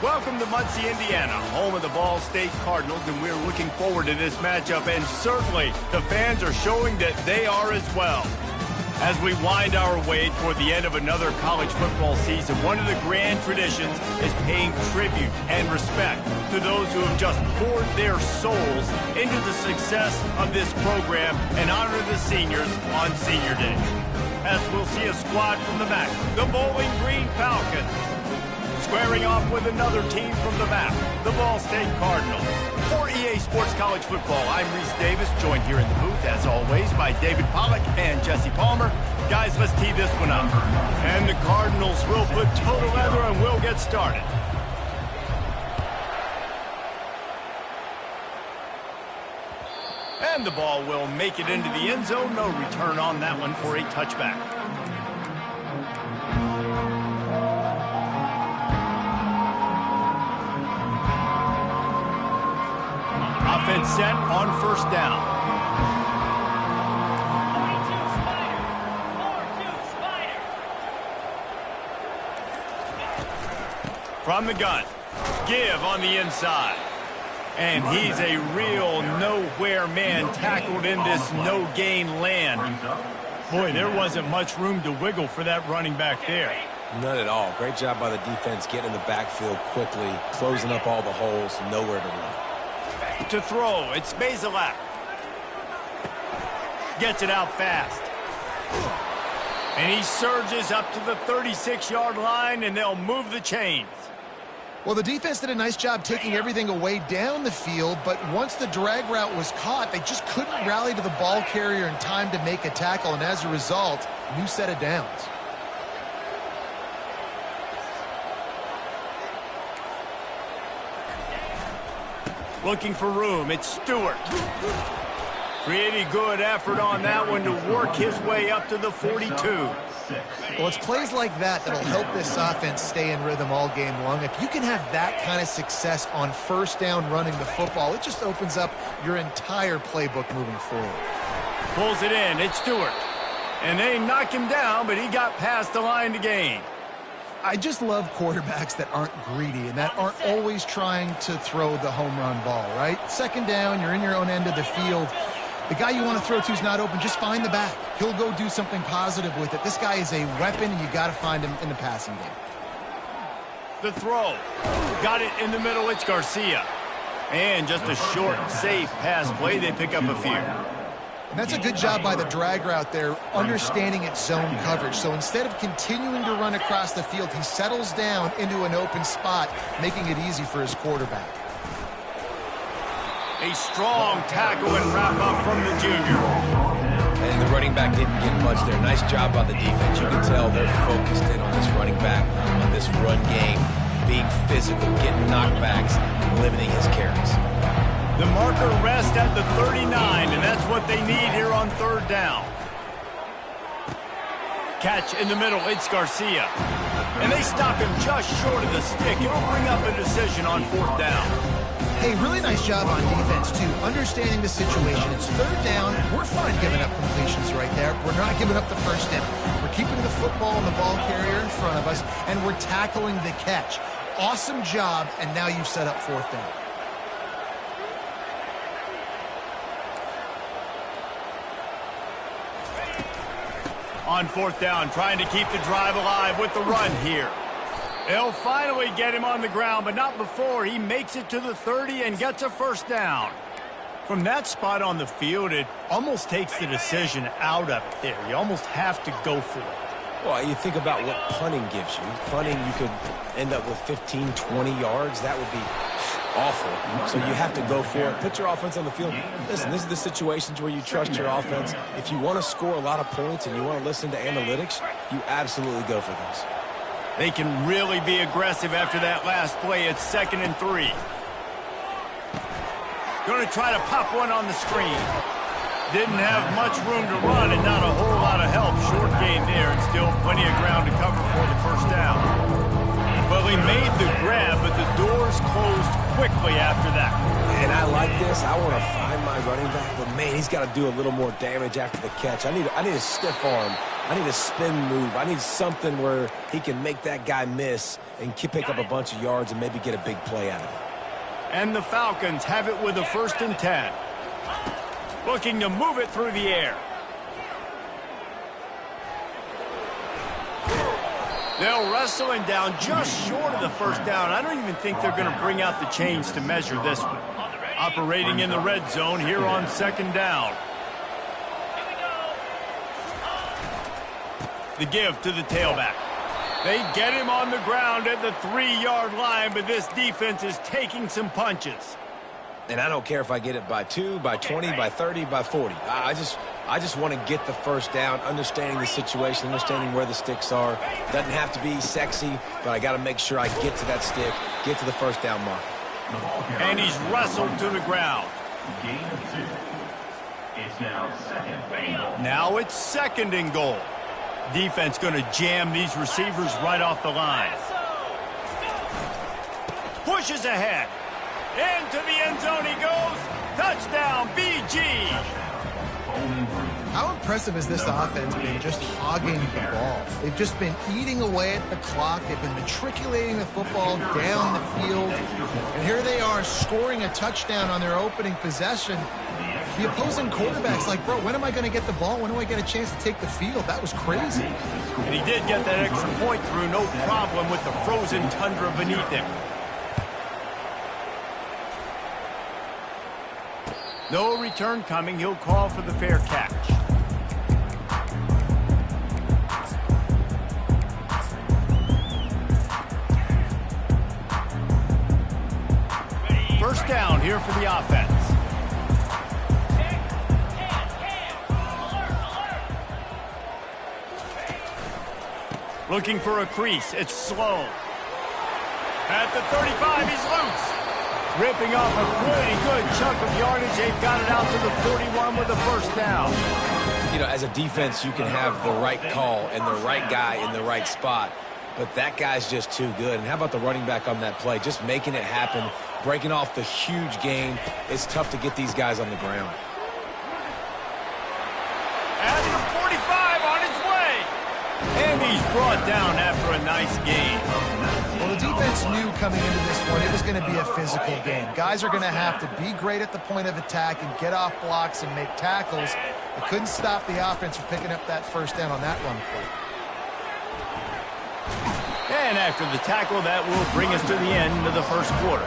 Welcome to Muncie, Indiana, home of the Ball State Cardinals, and we're looking forward to this matchup, and certainly the fans are showing that they are as well. As we wind our way toward the end of another college football season, one of the grand traditions is paying tribute and respect to those who have just poured their souls into the success of this program and honor the seniors on Senior Day. As we'll see a squad from the MAC, the Bowling Green Falcons, squaring off with another team from the MAC, the Ball State Cardinals. For EA Sports College Football, I'm Reese Davis, joined here in the booth, as always, by David Pollack and Jesse Palmer. Guys, let's tee this one up. And the Cardinals will put toe together and we'll get started. And the ball will make it into the end zone. No return on that one for a touchback. Offense set on first down. From the gun, give on the inside. And he's a real nowhere man tackled in this no-gain land. Boy, there wasn't much room to wiggle for that running back there. None at all. Great job by the defense getting in the backfield quickly, closing up all the holes, nowhere to run. To throw, it's Bazelak. Gets it out fast. And he surges up to the 36-yard line, and they'll move the chains. Well, the defense did a nice job taking everything away down the field, but once the drag route was caught, they just couldn't rally to the ball carrier in time to make a tackle, and as a result, new set of downs. Looking for room, it's Stewart. Pretty good effort on that one to work his way up to the 42. Well, it's plays like that that'll help this offense stay in rhythm all game long. If you can have that kind of success on first down running the football, it just opens up your entire playbook moving forward. Pulls it in, it's Stewart. And they knock him down, but he got past the line to gain. I just love quarterbacks that aren't greedy and that aren't always trying to throw the home run ball, right? Second down, you're in your own end of the field. The guy you want to throw to is not open. Just find the back. He'll go do something positive with it. This guy is a weapon, and you got to find him in the passing game. The throw. Got it in the middle. It's Garcia. And just a short, safe pass play. They pick up a few. And that's a good job by the drag route there, understanding its zone coverage. So instead of continuing to run across the field, he settles down into an open spot, making it easy for his quarterback. A strong tackle and wrap up from the junior. And the running back didn't get much there. Nice job by the defense. You can tell they're focused in on this running back, on this run game, being physical, getting knockbacks, and limiting his carries. The marker rests at the 39, and that's what they need here on third down. Catch in the middle, it's Garcia. And they stop him just short of the stick. It'll bring up a decision on fourth down. Hey, really nice job on defense, too, understanding the situation. It's third down. We're fine giving up completions right there. We're not giving up the first down. We're keeping the football and the ball carrier in front of us, and we're tackling the catch. Awesome job, and now you've set up fourth down. On fourth down, trying to keep the drive alive with the run here. They'll finally get him on the ground, but not before he makes it to the 30 and gets a first down. From that spot on the field, it almost takes the decision out of it there. You almost have to go for it. Well, you think about what punting gives you. Punting, you could end up with 15, 20 yards. That would be awful. So you have to go for it. Put your offense on the field. Listen, this is the situations where you trust your offense. If you want to score a lot of points and you want to listen to analytics, you absolutely go for this. They can really be aggressive after that last play. It's 2nd and 3. Going to try to pop one on the screen. Didn't have much room to run and not a whole lot of help. Short gain there and still plenty of ground to cover for the first down. Well, he made the grab, but the doors closed quickly after that. And I like this. I want to find my running back, but man, he's got to do a little more damage after the catch. I need a stiff arm. I need a spin move. I need something where he can make that guy miss and pick up a bunch of yards and maybe get a big play out of it. And the Falcons have it with a 1st and 10. Looking to move it through the air. They'll wrestle him down just short of the first down. I don't even think they're going to bring out the chains to measure this one. Operating in the red zone here on 2nd down. The give to the tailback. They get him on the ground at the 3-yard line, but this defense is taking some punches. And I don't care if I get it by 2, by 20, by 30, by 40. I just want to get the first down, understanding the situation, understanding where the sticks are. Doesn't have to be sexy, but I got to make sure I get to that stick, get to the first down mark. And he's wrestled to the ground. Now it's 2nd and goal. Defense going to jam these receivers right off the line. Pushes ahead. Into the end zone he goes. Touchdown, BG. How impressive has this offense been just hogging the ball? They've just been eating away at the clock. They've been matriculating the football down the field. And here they are scoring a touchdown on their opening possession. The opposing quarterback's like, bro, when am I going to get the ball? When do I get a chance to take the field? That was crazy. And he did get that extra point through, no problem with the frozen tundra beneath him. No return coming. He'll call for the fair catch. First down here for the offense. Looking for a crease. It's slow. At the 35, he's loose. Ripping off a pretty good chunk of yardage. They've got it out to the 41 with the first down. You know, as a defense, you can have the right call and the right guy in the right spot, but that guy's just too good. And how about the running back on that play? Just making it happen, breaking off the huge gain. It's tough to get these guys on the ground. At the 45 on his way. And he's brought down after a nice gain. Well, the defense knew coming into this one it was going to be a physical game. Guys are going to have to be great at the point of attack and get off blocks and make tackles. They couldn't stop the offense from picking up that first down on that run play. And after the tackle, that will bring us to the end of the first quarter.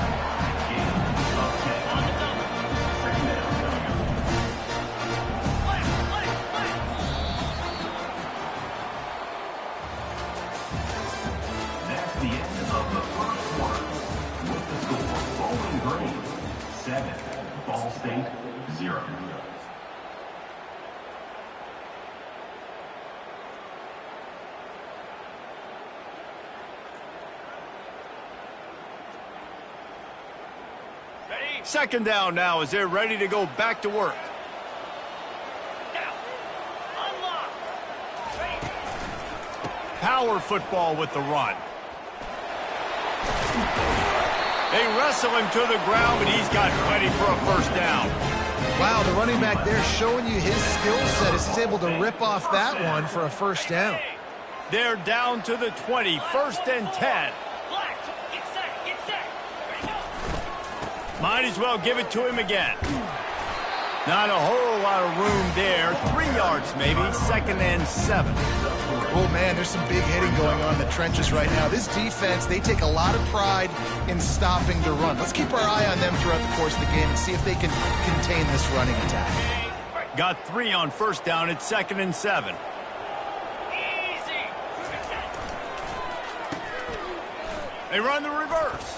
Ball State 0. Second down now as they're ready to go back to work. Power football with the run. They wrestle him to the ground, but he's got plenty for a first down. Wow, the running back there showing you his skill set as he's able to rip off that one for a first down. They're down to the 20, 1st and 10. Might as well give it to him again. Not a whole lot of room there. 3 yards maybe, 2nd and 7. Oh, man, there's some big hitting going on in the trenches right now. This defense, they take a lot of pride in stopping the run. Let's keep our eye on them throughout the course of the game and see if they can contain this running attack. Got 3 on first down. It's 2nd and 7. They run the reverse.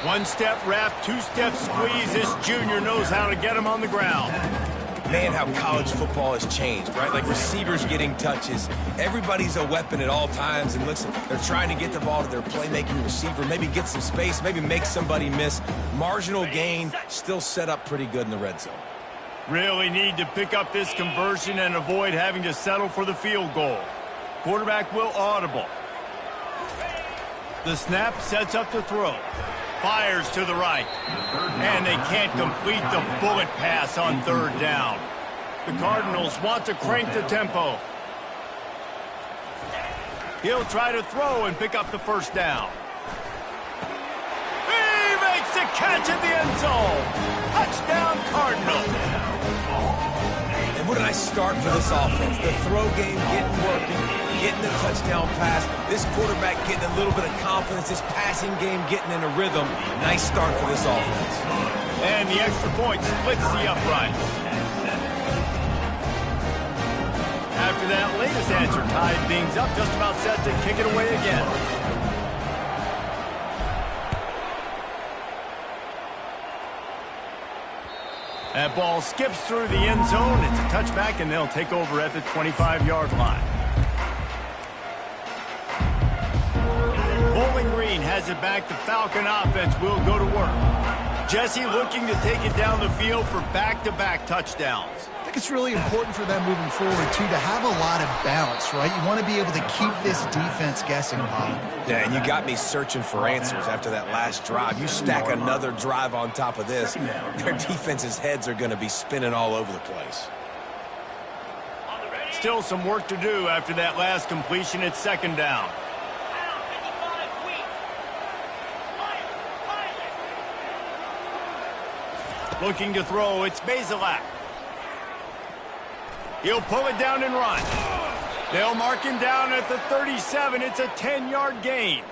One-step wrap, two-step squeeze. This junior knows how to get him on the ground. Man, how college football has changed, right? Like receivers getting touches. Everybody's a weapon at all times. And listen, they're trying to get the ball to their playmaking receiver, maybe get some space, maybe make somebody miss. Marginal gain, still set up pretty good in the red zone. Really need to pick up this conversion and avoid having to settle for the field goal. Quarterback will audible. The snap sets up the throw. Fires to the right. And they can't complete the bullet pass on 3rd down. The Cardinals want to crank the tempo. He'll try to throw and pick up the 1st down. He makes the catch at the end zone. Touchdown, Cardinals. And what a nice start for this offense. The throw game getting working, getting the touchdown pass. This quarterback getting a little bit of confidence. This passing game getting in a rhythm. Nice start for this offense. And the extra point splits the upright. After that latest answer tied things up, just about set to kick it away again. That ball skips through the end zone. It's a touchback, and they'll take over at the 25-yard line. Bowling Green has it back. The Falcon offense will go to work. Jesse looking to take it down the field for back-to-back touchdowns. I think it's really important for them moving forward, too, to have a lot of balance, right? You want to be able to keep this defense guessing, Bob. Yeah, and you got me searching for answers after that last drive. You stack another drive on top of this, their defense's heads are going to be spinning all over the place. Still some work to do after that last completion. It's 2nd down. Looking to throw, it's Bazelak. He'll pull it down and run. They'll mark him down at the 37. It's a 10-yard gain.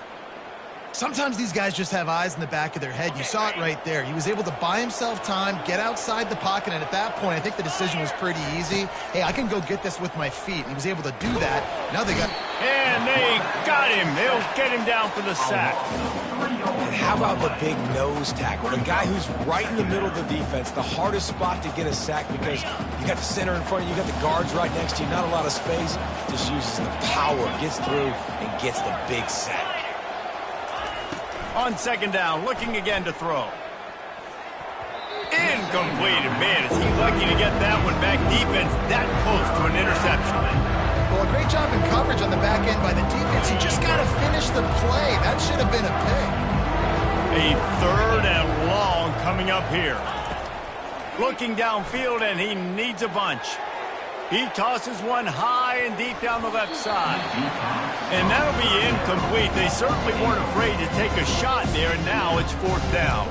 Sometimes these guys just have eyes in the back of their head. You saw it right there. He was able to buy himself time, get outside the pocket, and at that point, I think the decision was pretty easy. Hey, I can go get this with my feet. And he was able to do that. Now they got... And they got him. They'll get him down for the sack. And how about the big nose tackle? The guy who's right in the middle of the defense, the hardest spot to get a sack because you got the center in front of you, you got the guards right next to you, not a lot of space. Just uses the power, gets through, and gets the big sack. On 2nd down, looking again to throw. Incomplete. Man, is he lucky to get that one back. Defense that close to an interception. Well, a great job in coverage on the back end by the defense. You just got to finish the play. That should have been a pick. A 3rd and long coming up here. Looking downfield, and he needs a bunch. He tosses one high and deep down the left side. And that'll be incomplete. They certainly weren't afraid to take a shot there, and now it's 4th down.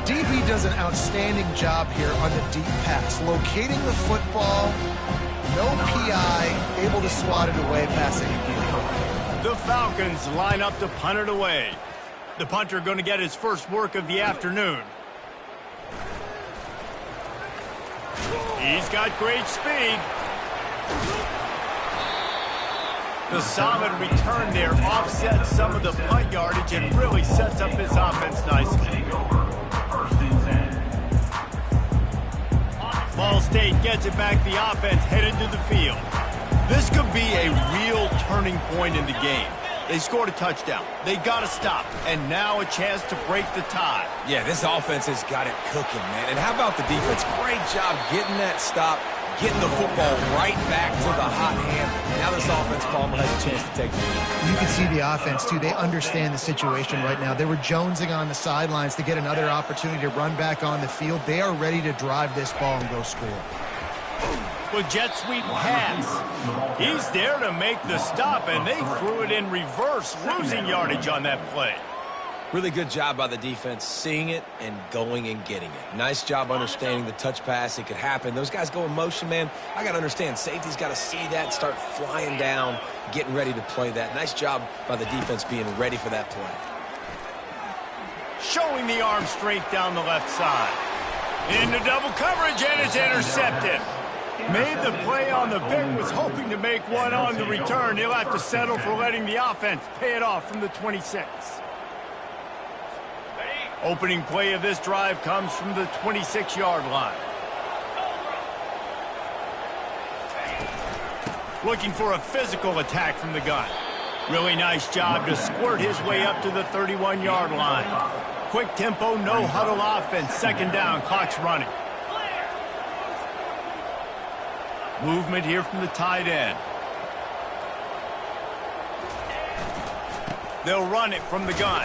DB does an outstanding job here on the deep pass. Locating the football, no PI, able to swat it away, passing it. The Falcons line up to punt it away. The punter going to get his first work of the afternoon. He's got great speed. The solid return there offsets some of the punt yardage and really sets up this offense nicely. Ball State gets it back. The offense headed to the field. This could be a real turning point in the game. They scored a touchdown. They got to stop. And now a chance to break the tie. Yeah, this offense has got it cooking, man. And how about the defense? Great job getting that stop, getting the football right back to the hot hand. Now this offense, Palmer, has a chance to take the lead. You can see the offense, too. They understand the situation right now. They were jonesing on the sidelines to get another opportunity to run back on the field. They are ready to drive this ball and go score. With jet sweep pass. He's there to make the stop, and they threw it in reverse, losing yardage on that play. Really good job by the defense, seeing it and going and getting it. Nice job understanding the touch pass. It could happen. Those guys go in motion, man. I got to understand, safety's got to see that, start flying down, getting ready to play that. Nice job by the defense being ready for that play. showing the arm strength down the left side. Into double coverage, and it's intercepted. Made the play on the Vic, was hoping to make one on the return. He'll have to settle for letting the offense pay it off from the 26. Opening play of this drive comes from the 26-yard line. Looking for a physical attack from the gun. Really nice job to squirt his way up to the 31-yard line. Quick tempo, no huddle offense. Second down, clock's running. Movement here from the tight end. They'll run it from the gun.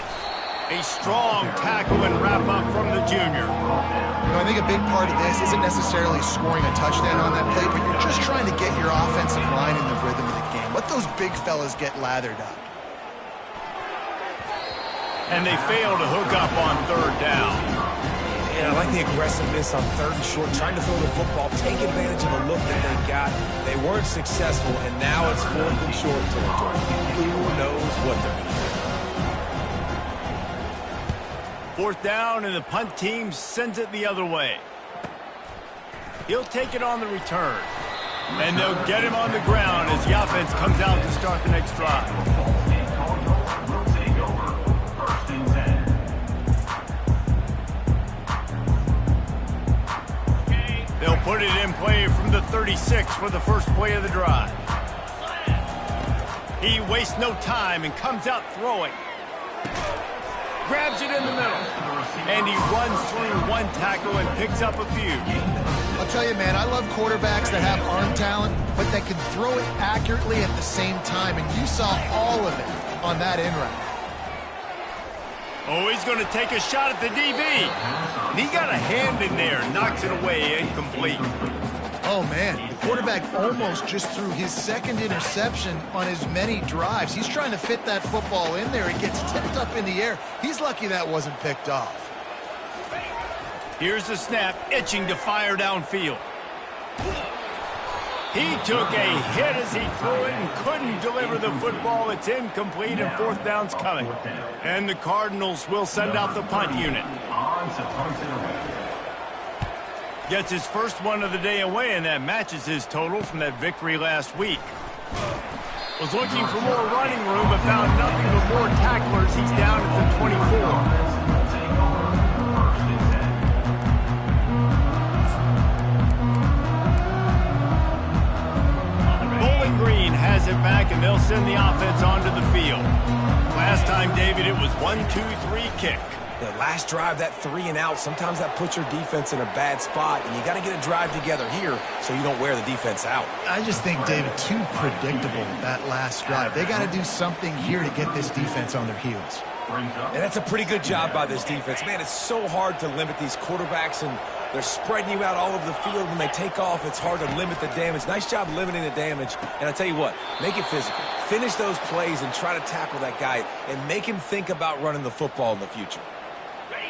A strong tackle and wrap up from the junior. You know, I think a big part of this isn't necessarily scoring a touchdown on that play, but you're just trying to get your offensive line in the rhythm of the game. Let those big fellas get lathered up. And they fail to hook up on third down. And I like the aggressiveness on third and short, trying to throw the football, take advantage of a look that they got. They weren't successful, and now it's fourth and short territory. Who knows what they're going to do? Fourth down, and the punt team sends it the other way. He'll take it on the return. And they'll get him on the ground as the offense comes out to start the next drive. Will take over. First and 10. They'll put it in play from the 36 for the first play of the drive. He wastes no time and comes out throwing. Grabs it in the middle. And he runs through one tackle and picks up a few. I'll tell you, man, I love quarterbacks that have arm talent, but that can throw it accurately at the same time, and you saw all of it on that in route. Oh, he's going to take a shot at the DB. And he got a hand in there, knocks it away, incomplete. Oh, man, the quarterback almost just threw his second interception on as many drives. He's trying to fit that football in there. It gets tipped up in the air. He's lucky that wasn't picked off. Here's the snap, itching to fire downfield. He took a hit as he threw it and couldn't deliver the football. It's incomplete, and fourth down's coming. And the Cardinals will send out the punt unit. On to punt it away. Gets his first one of the day away, and that matches his total from that victory last week. Was looking for more running room, but found nothing but more tacklers. He's down at the 24. Bowling Green has it back, and they'll send the offense onto the field. Last time, David, it was 1-2-3 kick. The last drive, that 3 and out, sometimes that puts your defense in a bad spot, and you got to get a drive together here so you don't wear the defense out. I just think, David, too predictable, that last drive. They got to do something here to get this defense on their heels. And that's a pretty good job by this defense. Man, it's so hard to limit these quarterbacks, and they're spreading you out all over the field. When they take off, it's hard to limit the damage. Nice job limiting the damage. And I'll tell you what, make it physical. Finish those plays and try to tackle that guy and make him think about running the football in the future.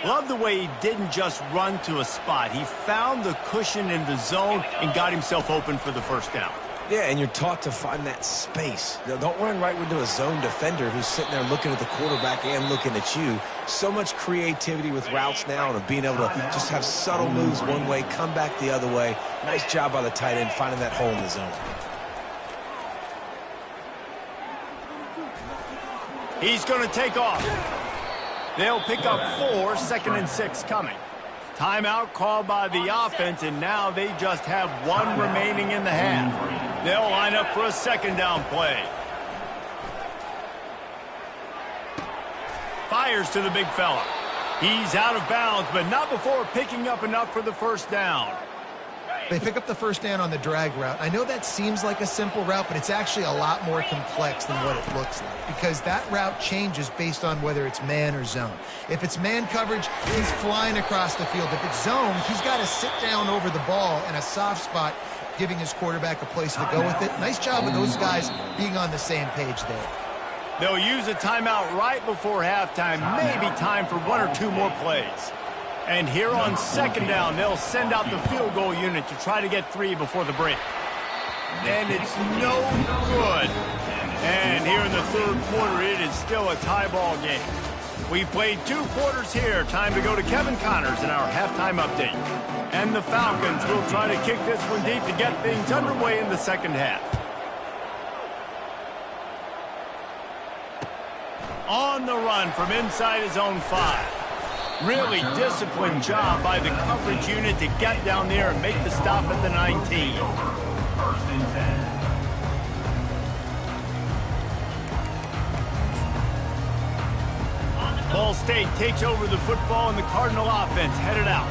Love the way he didn't just run to a spot. He found the cushion in the zone and got himself open for the first down. Yeah, and you're taught to find that space. Don't run right into a zone defender who's sitting there looking at the quarterback and looking at you. So much creativity with routes now and being able to just have subtle moves one way, come back the other way. Nice job by the tight end finding that hole in the zone. He's going to take off. They'll pick up 4, 2nd and 6 coming. Timeout called by the offense, and now they just have 1 remaining in the half. They'll line up for a second down play. Fires to the big fella. He's out of bounds, but not before picking up enough for the first down. They pick up the first down on the drag route. I know that seems like a simple route, but it's actually a lot more complex than what it looks like, because that route changes based on whether it's man or zone. If it's man coverage, he's flying across the field. If it's zone, he's got to sit down over the ball in a soft spot, giving his quarterback a place to go with it. Nice job of those guys being on the same page there. They'll use a timeout right before halftime, maybe time for 1 or 2 more plays. And here on second down, they'll send out the field goal unit to try to get 3 before the break. And it's no good. And here in the third quarter, it is still a tie ball game. We've played 2 quarters here. Time to go to Kevin Connors in our halftime update. And the Falcons will try to kick this one deep to get things underway in the second half. On the run from inside his own 5. Really disciplined job by the coverage unit to get down there and make the stop at the 19. First and 10. Ball State takes over the football and the Cardinal offense headed out.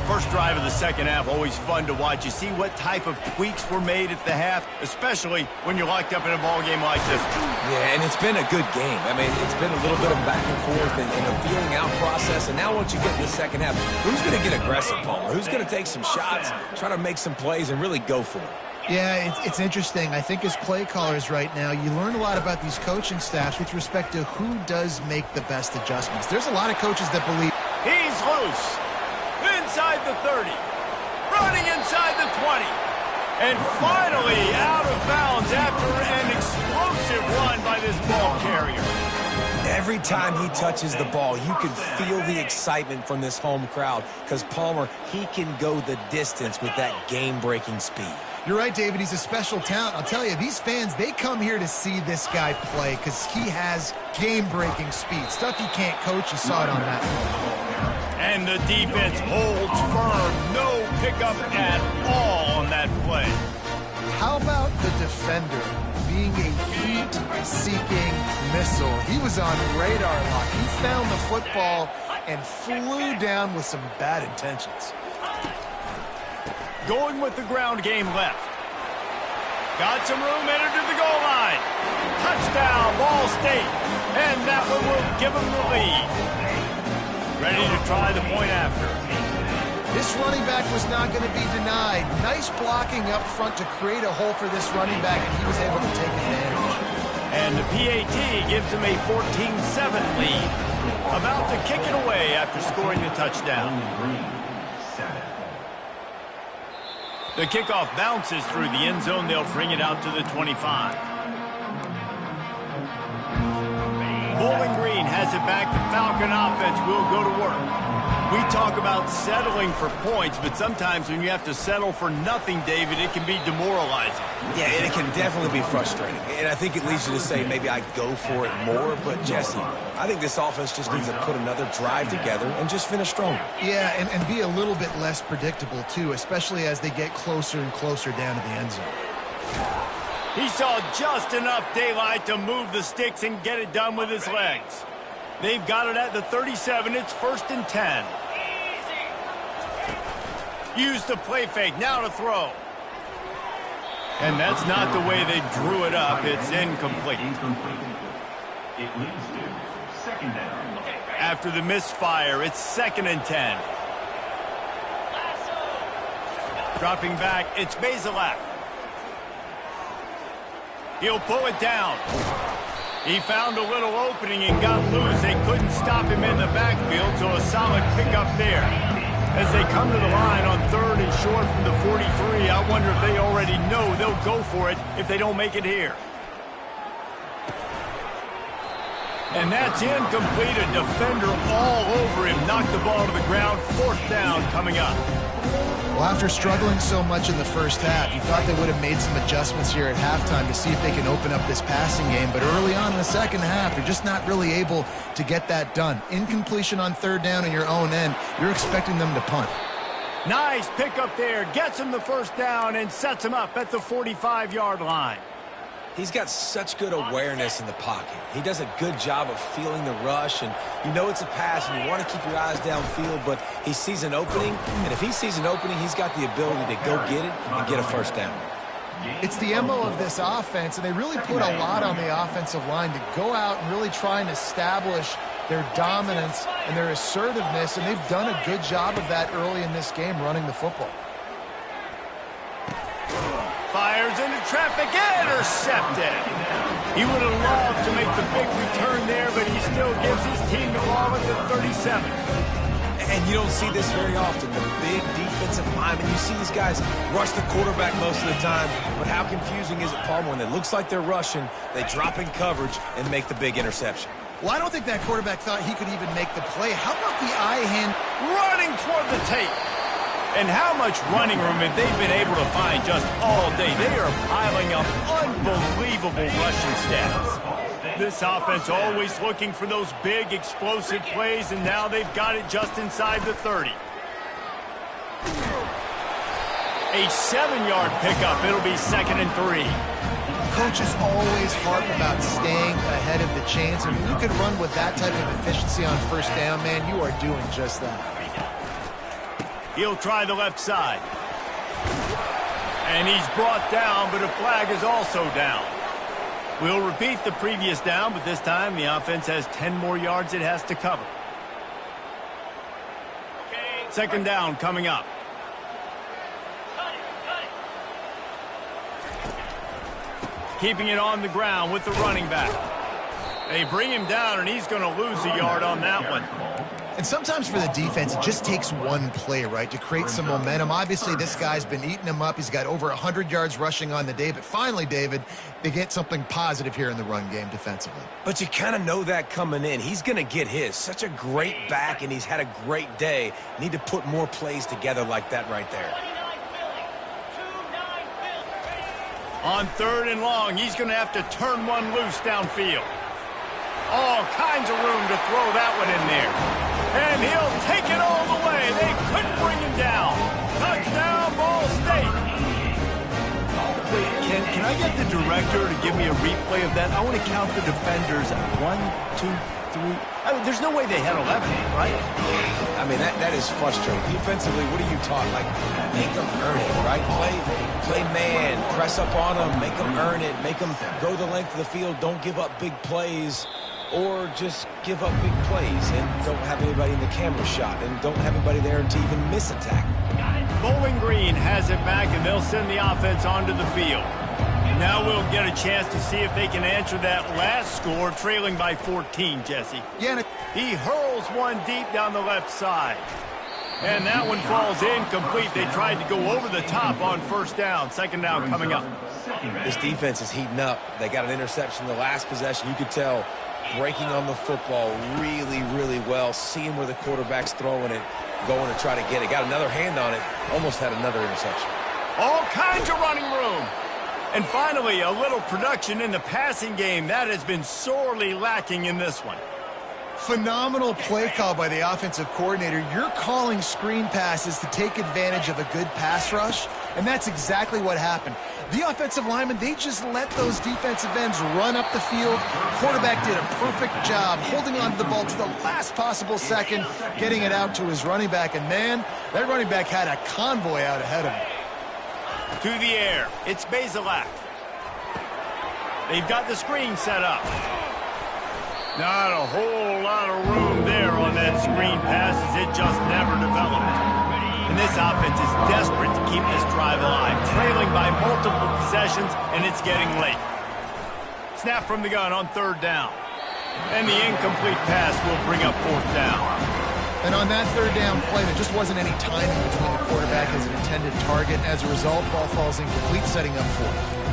First drive of the second half, always fun to watch. You see what type of tweaks were made at the half, especially when you're locked up in a ball game like this. Yeah, and it's been a good game. I mean, it's been a little bit of back and forth and a feeling out process. And now once you get in the second half, who's going to get aggressive, Palmer? Who's going to take some shots, try to make some plays, and really go for it? Yeah, it's interesting. I think as play callers right now, you learn a lot about these coaching staffs with respect to who does make the best adjustments. There's a lot of coaches that believe He's loose. Inside the 30. Running inside the 20. And finally out of bounds after an explosive run by this ball carrier. Every time he touches the ball, you can feel the excitement from this home crowd because Palmer, he can go the distance with that game-breaking speed. You're right, David. He's a special talent. I'll tell you, these fans, they come here to see this guy play because he has game-breaking speed. Stuff you can't coach. You saw it on that play. And the defense holds firm. No pickup at all on that play. How about the defender being a heat-seeking missile? He was on radar lock. He found the football and flew down with some bad intentions. Going with the ground game left. Got some room, entered to the goal line. Touchdown, Ball State. And that one will give them the lead. Ready to try the point after. This running back was not going to be denied. Nice blocking up front to create a hole for this running back, and he was able to take advantage. And the PAT gives him a 14-7 lead. About to kick it away after scoring the touchdown. The kickoff bounces through the end zone. They'll bring it out to the 25. Bowling Green has it back. The Falcon offense will go to work. We talk about settling for points, but sometimes when you have to settle for nothing, David, it can be demoralizing. Yeah, and it can definitely be frustrating. And I think it leads you to say maybe I go for it more. But, Jesse, I think this offense just needs to put another drive together and just finish stronger. Yeah, and be a little bit less predictable, too, especially as they get closer and closer down to the end zone. He saw just enough daylight to move the sticks and get it done with his legs. They've got it at the 37. It's 1st and 10. Use the play fake. Now to throw. And that's not the way they drew it up. It's incomplete. It leads to second down. After the misfire, it's 2nd and 10. Dropping back, it's Bazelak. He'll pull it down. He found a little opening and got loose. They couldn't stop him in the backfield, so a solid pickup there. As they come to the line on 3rd and short from the 43, I wonder if they already know they'll go for it if they don't make it here. And that's incomplete. A defender all over him. Knocked the ball to the ground. 4th down coming up. Well, after struggling so much in the first half, you thought they would have made some adjustments here at halftime to see if they can open up this passing game. But early on in the second half, they're just not really able to get that done. Incompletion on 3rd down in your own end, you're expecting them to punt. Nice pickup there. Gets him the 1st down and sets him up at the 45-yard line. He's got such good awareness in the pocket. He does a good job of feeling the rush, and you know it's a pass, and you want to keep your eyes downfield, but he sees an opening, and if he sees an opening, he's got the ability to go get it and get a 1st down. It's the MO of this offense, and they really put a lot on the offensive line to go out and really try and establish their dominance and their assertiveness, and they've done a good job of that early in this game running the football. Fires into traffic, intercepted. He would have loved to make the big return there, but he still gives his team the ball at the 37. And you don't see this very often, the big defensive linemen. You see these guys rush the quarterback most of the time, but how confusing is it, Palmer, when it looks like they're rushing, they drop in coverage and make the big interception? Well, I don't think that quarterback thought he could even make the play. How about the eye hand? Running toward the tape. And how much running room have they been able to find just all day? They are piling up unbelievable rushing stats. This offense always looking for those big, explosive plays, and now they've got it just inside the 30. A 7-yard pickup. It'll be 2nd and 3. Coaches always harp about staying ahead of the chains, and when you can run with that type of efficiency on first down, man, you are doing just that. He'll try the left side. And he's brought down, but a flag is also down. We'll repeat the previous down, but this time the offense has 10 more yards it has to cover. 2nd down coming up. Keeping it on the ground with the running back. They bring him down, and he's going to lose a yard on that one. And sometimes for the defense, it just takes one play, right, to create some momentum. Obviously, this guy's been eating him up. He's got over 100 yards rushing on the day. But finally, David, they get something positive here in the run game defensively. But you kind of know that coming in. He's going to get his. Such a great back, and he's had a great day. Need to put more plays together like that right there. On 3rd and long, he's going to have to turn one loose downfield. All kinds of room to throw that one in there. And he'll take it all the way. They couldn't bring him down. Touchdown, Ball State. Wait, can I get the director to give me a replay of that? I want to count the defenders. 1, 2, 3. I mean, there's no way they had 11, right? I mean, that is frustrating. Defensively, what are you taught? Like, make them earn it, right? Play man, press up on them, make them earn it, make them go the length of the field, don't give up big plays, or just give up big plays and don't have anybody in the camera shot and don't have anybody there to even miss a tackle. Bowling Green has it back, and they'll send the offense onto the field. Now we'll get a chance to see if they can answer that last score, trailing by 14, Jesse. Yeah, He hurls one deep down the left side. And that one falls incomplete. They tried to go over the top on 1st down. 2nd down coming up. This defense is heating up. They got an interception the last possession. You could tell breaking on the football really, really well, seeing where the quarterback's throwing it, going to try to get it. Got another hand on it, almost had another interception. All kinds of running room. And finally, a little production in the passing game. That has been sorely lacking in this one. phenomenal play call by the offensive coordinator. You're calling screen passes to take advantage of a good pass rush, and that's exactly what happened. The offensive linemen, they just let those defensive ends run up the field. Quarterback did a perfect job holding on to the ball to the last possible second, getting it out to his running back, and man, that running back had a convoy out ahead of him. To the air, it's Bazelak. They've got the screen set up. Not a whole lot of room there on that screen pass as it just never developed. And this offense is desperate to keep this drive alive, trailing by multiple possessions, and it's getting late. Snap from the gun on third down. And the incomplete pass will bring up fourth down. And on that third down play, there just wasn't any timing between the quarterback and his intended target. As a result, ball falls incomplete, setting up fourth.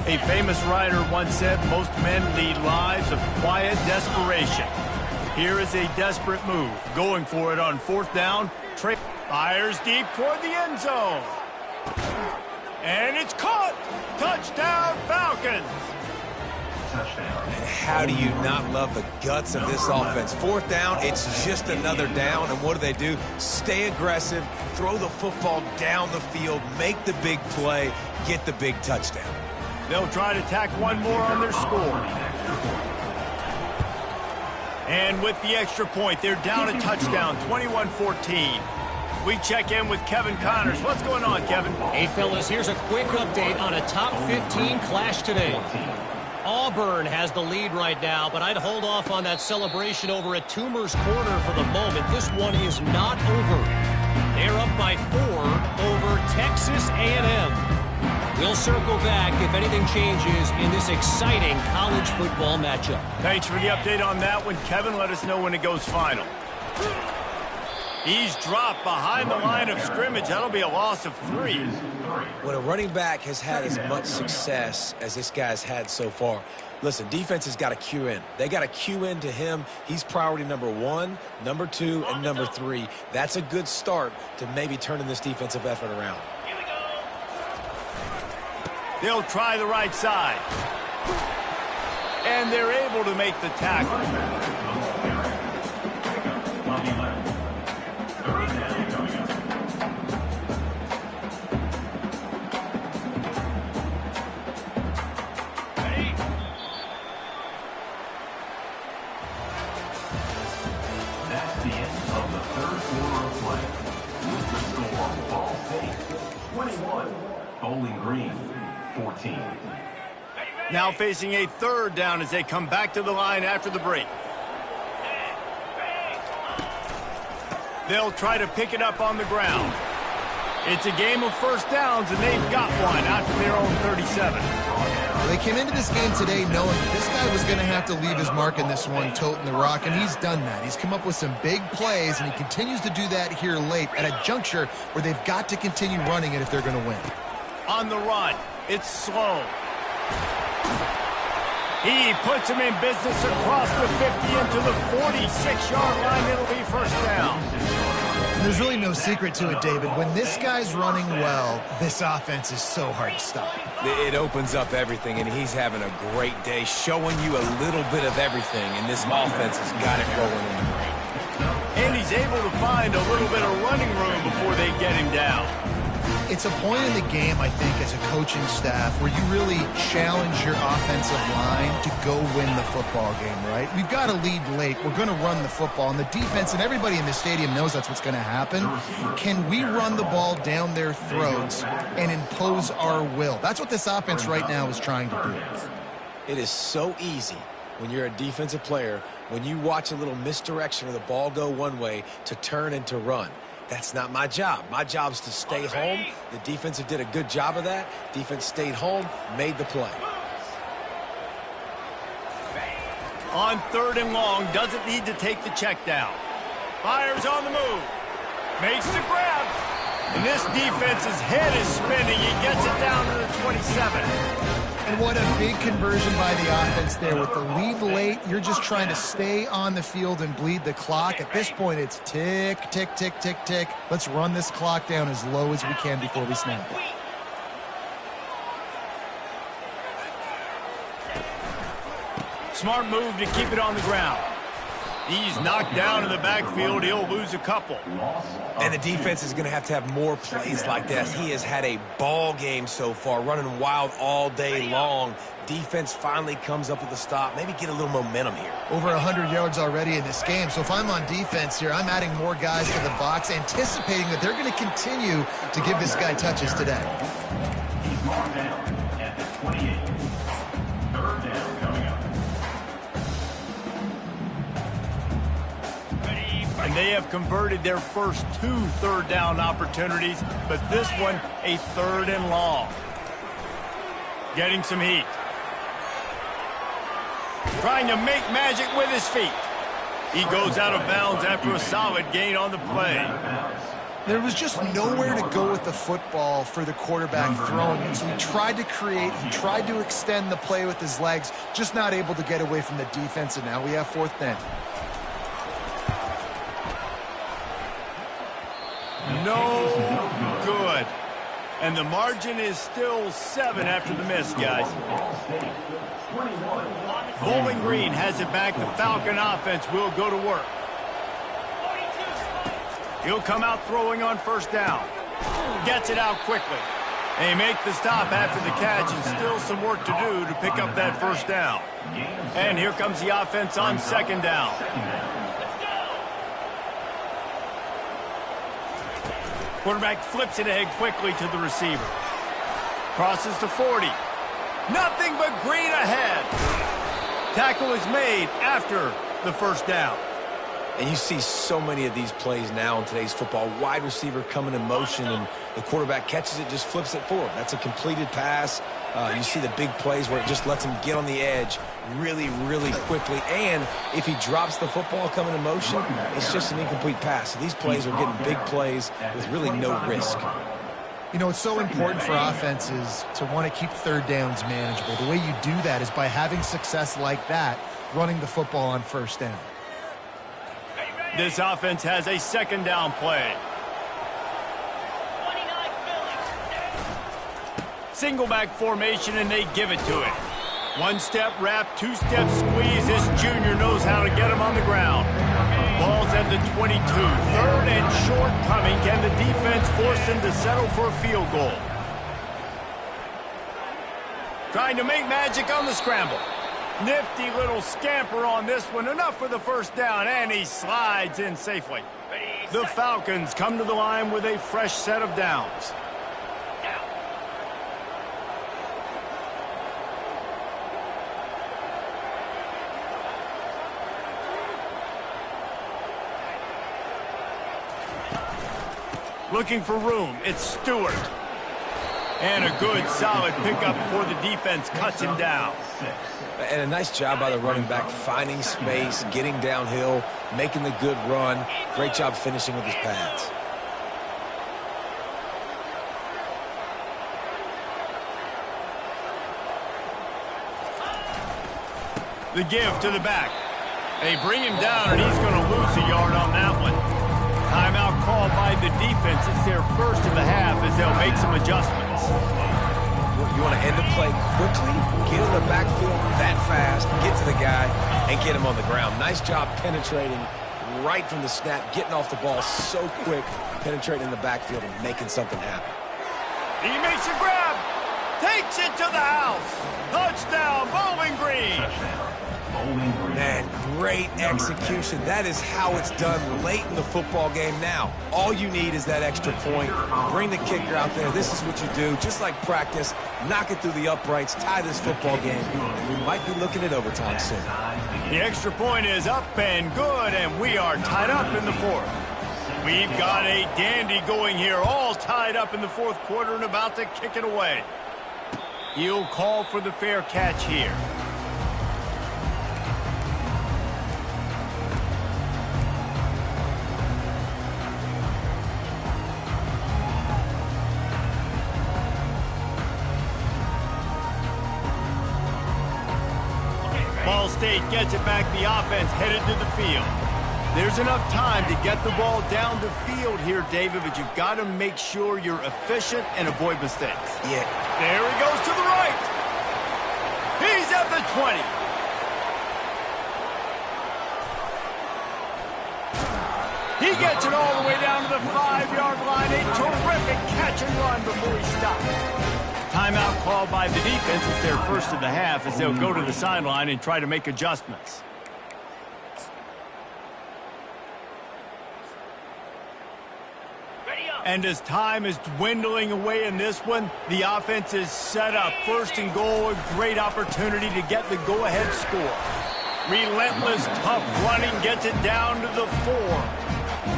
A famous writer once said, most men lead lives of quiet desperation. Here is a desperate move. Going for it on fourth down. Trey fires deep toward the end zone. And it's caught. Touchdown, Falcons. How do you not love the guts of this offense? Fourth down, it's just another down. And what do? Stay aggressive, throw the football down the field, make the big play, get the big touchdown. They'll try to tack one more on their score. And with the extra point, they're down a touchdown, 21-14. We check in with Kevin Connors. What's going on, Kevin? Hey, fellas, here's a quick update on a top 15 clash today. Auburn has the lead right now, but I'd hold off on that celebration over at Toomer's Corner for the moment. This one is not over. They're up by 4 over Texas A&M. We'll circle back if anything changes in this exciting college football matchup. Thanks for the update on that one, Kevin. Let us know when it goes final. He's dropped behind the line of scrimmage. That'll be a loss of 3. When a running back has had as much success as this guy's had so far, listen, defense has got to cue in. They got to cue in to him. He's priority number 1, number 2, and number 3. That's a good start to maybe turning this defensive effort around. They'll try the right side. And they're able to make the tackle. That's the end of the third quarter of play. With the score, Ball State 21, Bowling Green 14. Now facing a 3rd down as they come back to the line after the break. They'll try to pick it up on the ground. It's a game of first downs, and they've got one out to their own 37. They came into this game today knowing that this guy was going to have to leave his mark in this one, toting the rock, and he's done that. He's come up with some big plays, and he continues to do that here late at a juncture where they've got to continue running it if they're going to win. On the run, it's slow. He puts him in business across the 50 into the 46-yard line. It'll be first down. There's really no secret to it, David. When this guy's running well, this offense is so hard to stop. It opens up everything, and he's having a great day, showing you a little bit of everything, and this offense has got it rolling in the brain. And he's able to find a little bit of running room before they get him down. It's a point in the game, I think, as a coaching staff where you really challenge your offensive line to go win the football game, right? We've got to lead late. We're going to run the football. And the defense and everybody in the stadium knows that's what's going to happen. Can we run the ball down their throats and impose our will? That's what this offense right now is trying to do. It is so easy when you're a defensive player, when you watch a little misdirection of the ball go one way, to turn and to run. That's not my job. My job is to stay home. The defensive did a good job of that. Defense stayed home, made the play. On 3rd and long, doesn't need to take the check down. Fires on the move. Makes the grab. And this defense's head is spinning. He gets it down to the 27. And what a big conversion by the offense there. With the lead late, you're just trying to stay on the field and bleed the clock. At this point, it's tick, tick, tick, tick, tick. Let's run this clock down as low as we can before we snap it. Smart move to keep it on the ground. He's knocked down in the backfield. He'll lose a couple. And the defense is going to have more plays like this. He has had a ball game so far, running wild all day long. Defense finally comes up with a stop. Maybe get a little momentum here. Over 100 yards already in this game. So if I'm on defense here, I'm adding more guys to the box, anticipating that they're going to continue to give this guy touches today. He's marked down at the 28. 3rd down coming up. And they have converted their first 2 3rd down opportunities, but this one a 3rd and long. Getting some heat. Trying to make magic with his feet. He goes out of bounds after a solid gain on the play. There was just nowhere to go with the football for the quarterback throwing it. So he tried to create, he tried to extend the play with his legs, just not able to get away from the defense, and now we have 4th down. No good. And the margin is still 7 after the miss, guys. Bowling Green has it back. The Falcon offense will go to work. He'll come out throwing on 1st down. Gets it out quickly. They make the stop after the catch, and still some work to do to pick up that 1st down. And here comes the offense on 2nd down. Quarterback flips it ahead quickly to the receiver. Crosses to 40. Nothing but green ahead. Tackle is made after the 1st down. And you see so many of these plays now in today's football. Wide receiver coming in motion, and the quarterback catches it, just flips it forward. That's a completed pass. You see the big plays where it just lets him get on the edge really, really quickly. And if he drops the football coming in motion, it's just an incomplete pass. So these plays are getting big plays with really no risk. You know, it's so important for offenses to want to keep third downs manageable. The way you do that is by having success like that, running the football on first down. This offense has a second down play. Single back formation, and they give it to it. One-step wrap, two-step squeeze. This junior knows how to get him on the ground. Ball's at the 22. Third and short coming. Can the defense force him to settle for a field goal? Trying to make magic on the scramble. Nifty little scamper on this one. Enough for the first down, and he slides in safely. The Falcons come to the line with a fresh set of downs. Looking for room. It's Stewart. And a good, solid pickup before the defense cuts him down. And a nice job by the running back, finding space, getting downhill, making the good run. Great job finishing with his pads. The give to the back. They bring him down, and he's going to lose a yard on that one. Timeout called by the defense. It's their first of the half as they'll make some adjustments. You want to end the play quickly, get in the backfield that fast, get to the guy, and get him on the ground. Nice job penetrating right from the snap, getting off the ball so quick, penetrating the backfield and making something happen. He makes a grab, takes it to the house. Touchdown, Bowling Green. Man, great execution. That is how it's done late in the football game now. All you need is that extra point. Bring the kicker out there. This is what you do. Just like practice, knock it through the uprights, tie this football game. We might be looking at overtime soon. The extra point is up and good, and we are tied up in the fourth. We've got a dandy going here, all tied up in the fourth quarter and about to kick it away. He'll call for the fair catch here. Ball State gets it back. The offense headed to the field. There's enough time to get the ball down the field here, David, but you've got to make sure you're efficient and avoid mistakes. Yeah. There he goes to the right. He's at the 20. He gets it all the way down to the 5-yard line. A terrific catch and run before he stops. Timeout called by the defense. It's their first of the half as they'll go to the sideline and try to make adjustments. And as time is dwindling away in this one, the offense is set up. First and goal, a great opportunity to get the go-ahead score. Relentless, tough running gets it down to the 4.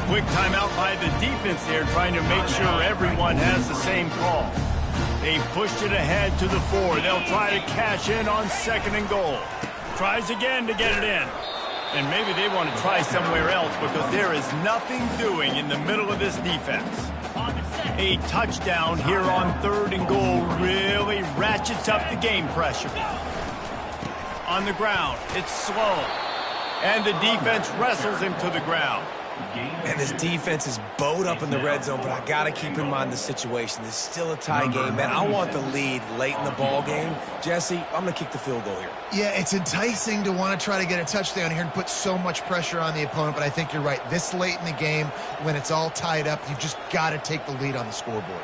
Quick timeout by the defense there, trying to make sure everyone has the same call. They pushed it ahead to the 4. They'll try to cash in on second and goal. Tries again to get it in. And maybe they want to try somewhere else because there is nothing doing in the middle of this defense. A touchdown here on third and goal really ratchets up the game pressure. On the ground, it's slow. And the defense wrestles him to the ground. And this defense is bowed up in the red zone, but I got to keep in mind the situation. This is still a tie game, man. I want the lead late in the ball game. Jesse, I'm going to kick the field goal here. Yeah, it's enticing to want to try to get a touchdown here and put so much pressure on the opponent, but I think you're right. This late in the game, when it's all tied up, you've just got to take the lead on the scoreboard.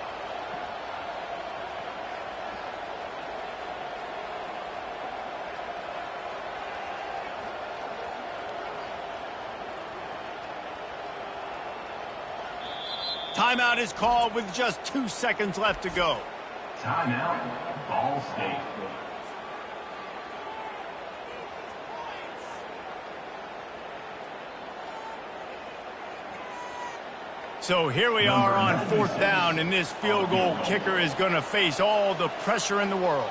Timeout is called with just 2 seconds left to go. Timeout, Ball State. So here we are on 4th down, and this field goal kicker is going to face all the pressure in the world.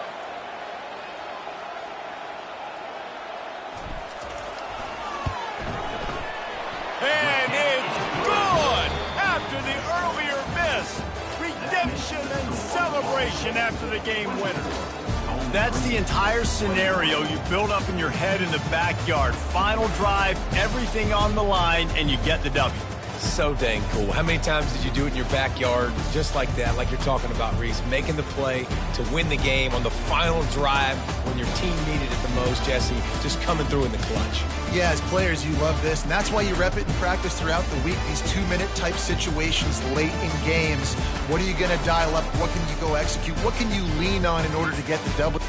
And it's good after the earlier miss. Redemption and celebration after the game winner. That's the entire scenario you build up in your head in the backyard. Final drive, everything on the line, and you get the W. So dang cool. How many times did you do it in your backyard just like that, like you're talking about, Reese? Making the play to win the game on the final drive when your team needed it the most, Jesse, just coming through in the clutch. Yeah, as players, you love this, and that's why you rep it in practice throughout the week, these 2-minute type situations late in games. What are you going to dial up? What can you go execute? What can you lean on in order to get the double?